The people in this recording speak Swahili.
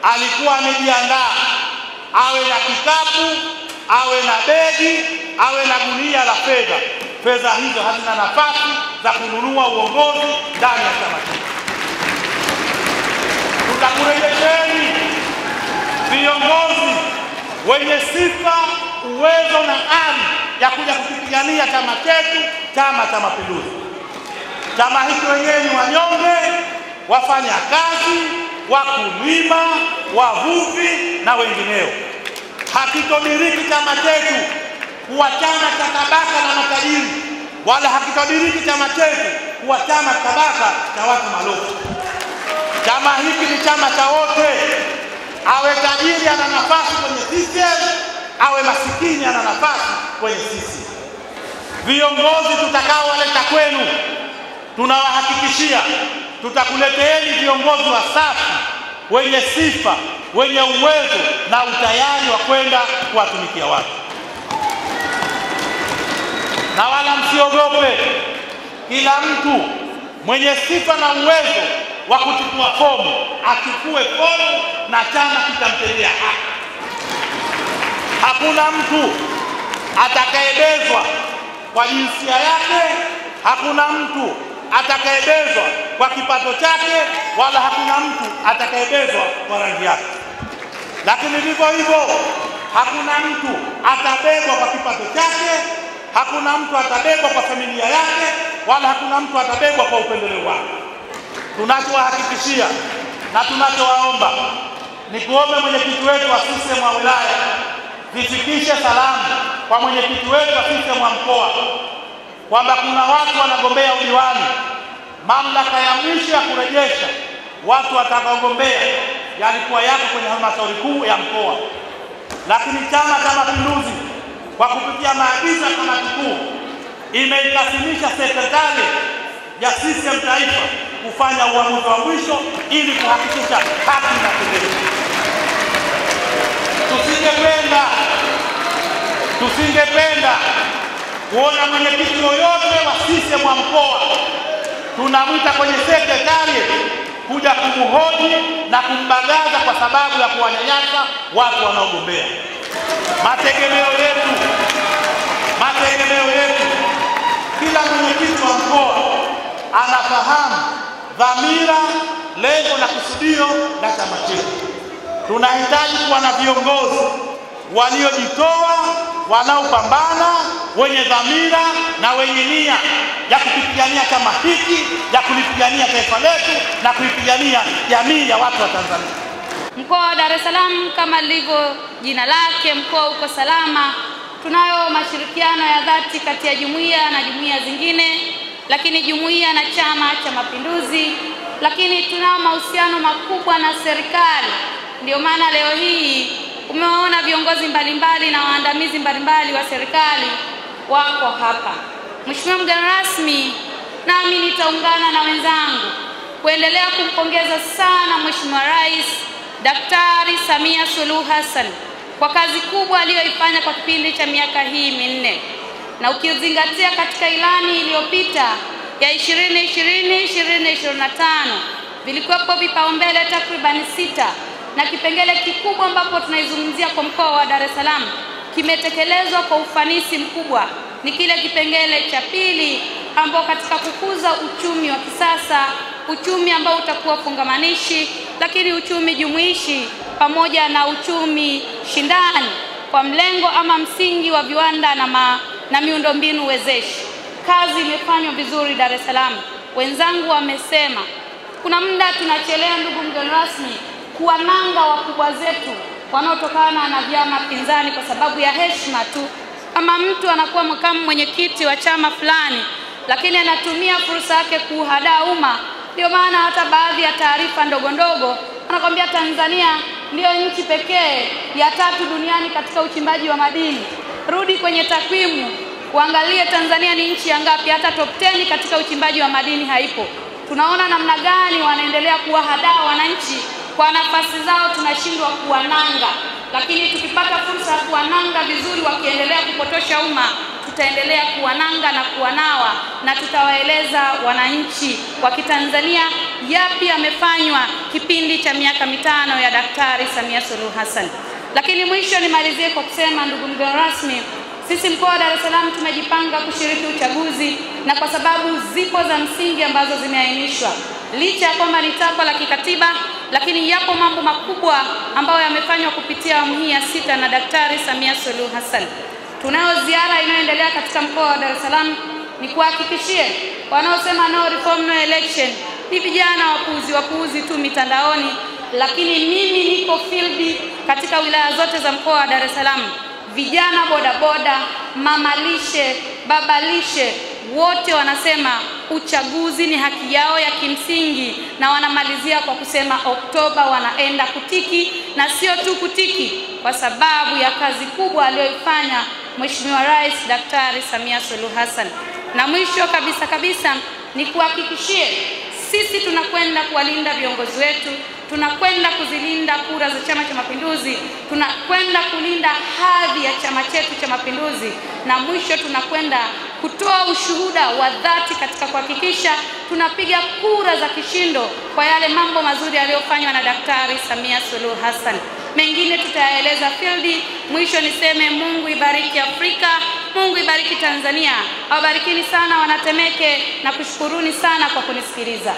alikuwa amejiandaa, awe na kikapu, awe na begi, awe na gunia la fedha. Fedha hizo hazina nafasi za kununua uongozi ndani ya chama chetu. Tutakurejesheni viongozi wenye sifa, uwezo na ari ya kuja kupigania chama chetu, Chama cha Mapinduzi. Chama hiki wenyewe ni wanyonge, wafanya kazi, wakulima, wavuvi na wengineo. Hakitodiriki chama chetu kuwa chama cha tabaka na matajiri, wala hakitodiriki chama chetu kuwa chama tabaka cha watu malofu. Chama hiki ni chama cha wote. Awe tajiri ana nafasi kwenye CCM, awe masikini ana nafasi kwenye CCM. Viongozi tutakaowaleta kwenu, tunawahakikishia tutakuleteeni viongozi wasafi, wenye sifa, wenye uwezo na utayari wa kwenda kuwatumikia watu. Na wala msiogope, kila mtu mwenye sifa na uwezo wa kuchukua fomu achukue fomu na chama kitamtendea haki. Hakuna mtu atakayebezwa kwa jinsia yake, hakuna mtu atakayebezwa kwa kipato chake, wala hakuna mtu atakayebezwa kwa rangi yake. Lakini vivyo hivyo hakuna mtu atabebwa kwa kipato chake, hakuna mtu atabebwa kwa familia yake, wala hakuna mtu atabebwa kwa upendeleo wake. Tunachowahakikishia na tunachowaomba ni kuombe mwenyekiti wetu wa CCM wa wilaya zifikishe salamu kwa mwenyekiti wetu wa CCM wa mkoa kwamba kuna watu wanagombea udiwani. Mamlaka ya mwisho ya kurejesha watu watakaogombea yalikuwa yako kwenye halmashauri kuu ya mkoa, lakini Chama cha Mapinduzi kwa kupitia maagizo ya kamati kuu imeikasimisha sekretari ya CCM taifa kufanya uamuzi wa mwisho ili kuhakikisha haki inatendeka. Tusingependa kuona mwenyekiti yoyote wa CCM wa mkoa tunamwita kwenye sekretari kuja kumhoji na kumbagaza kwa sababu ya kuwanyanyasa watu wanaogombea. Mategemeo yetu kila mwenyekiti wa mkoa anafahamu dhamira, lengo na kusudio la chama chetu. Tunahitaji kuwa na viongozi waliojitoa, wanaopambana, wenye dhamira na wenye nia ya kupigania chama hiki, ya kulipigania taifa letu na kulipigania jamii ya watu wa Tanzania. Mkoa wa Dar es Salaam kama lilivyo jina lake, mkoa uko salama. Tunayo mashirikiano ya dhati kati ya jumuiya na jumuiya zingine, lakini jumuiya na Chama cha Mapinduzi, lakini tunao mahusiano makubwa na serikali. Ndio maana leo hii umewaona viongozi mbalimbali na waandamizi mbalimbali wa serikali wako hapa. Mheshimiwa mgeni rasmi, nami nitaungana na wenzangu kuendelea kumpongeza sana Mheshimiwa Rais Daktari Samia Suluhu Hassan kwa kazi kubwa aliyoifanya kwa kipindi cha miaka hii minne. Na ukizingatia katika ilani iliyopita ya 2020-2025 vilikuwepo vipaumbele takriban 6, na kipengele kikubwa ambapo tunaizungumzia kwa mkoa wa Dar es Salaam kimetekelezwa kwa ufanisi mkubwa ni kile kipengele cha pili, ambao katika kukuza uchumi wa kisasa, uchumi ambao utakuwa fungamanishi, lakini uchumi jumuishi pamoja na uchumi shindani kwa mlengo ama msingi wa viwanda na miundombinu wezeshi. Kazi imefanywa vizuri Dar es Salaam. Wenzangu wamesema kuna muda tunachelea, ndugu mgeni rasmi, kuwananga wakubwa zetu wanaotokana na vyama pinzani kwa sababu ya heshima tu. Kama mtu anakuwa makamu mwenyekiti wa chama fulani lakini anatumia fursa yake kuhadaa umma, ndio maana hata baadhi ya taarifa ndogo ndogo anakwambia Tanzania ndio nchi pekee ya 3 duniani katika uchimbaji wa madini. Rudi kwenye takwimu uangalie Tanzania ni nchi ya ngapi, hata top 10 katika uchimbaji wa madini haipo. Tunaona namna gani wanaendelea kuwahadaa wananchi kwa nafasi zao, tunashindwa kuwananga. Lakini tukipata fursa ya kuwananga vizuri wakiendelea kupotosha umma, tutaendelea kuwananga na kuwanawa, na tutawaeleza wananchi wa Kitanzania yapi yamefanywa kipindi cha miaka mitano ya Daktari Samia Suluhu Hassan. Lakini mwisho nimalizie kwa kusema, ndugu mgeni rasmi, sisi mkoa wa Dar es Salaam tumejipanga kushiriki uchaguzi, na kwa sababu zipo za msingi ambazo zimeainishwa, licha ya kwamba ni takwa la kikatiba, lakini yapo mambo makubwa ambayo yamefanywa kupitia awamu hii ya 6 na Daktari Samia Suluhu Hassan. Tunayo ziara inayoendelea katika mkoa wa Dar es Salaam. Ni kuhakikishie wanaosema no reform no election ni vijana wapuuzi tu mitandaoni, lakini mimi niko field katika wilaya zote za mkoa wa Dar es Salaam. Vijana bodaboda, mamalishe, babalishe, wote wanasema uchaguzi ni haki yao ya kimsingi, na wanamalizia kwa kusema Oktoba wanaenda kutiki, na sio tu kutiki, kwa sababu ya kazi kubwa aliyoifanya Mheshimiwa Rais Daktari Samia Suluhu Hassan. Na mwisho kabisa ni kuhakikishie sisi tunakwenda kuwalinda viongozi wetu, tunakwenda kuzilinda kura za Chama cha Mapinduzi, tunakwenda kulinda hadhi ya chama chetu cha Mapinduzi, na mwisho tunakwenda kutoa ushuhuda wa dhati katika kuhakikisha tunapiga kura za kishindo kwa yale mambo mazuri yaliyofanywa na Daktari Samia Suluhu Hassan. Mengine tutayaeleza field. Mwisho niseme Mungu ibariki Afrika, Mungu ibariki Tanzania. Awabarikini sana wanatemeke, na kushukuruni sana kwa kunisikiliza.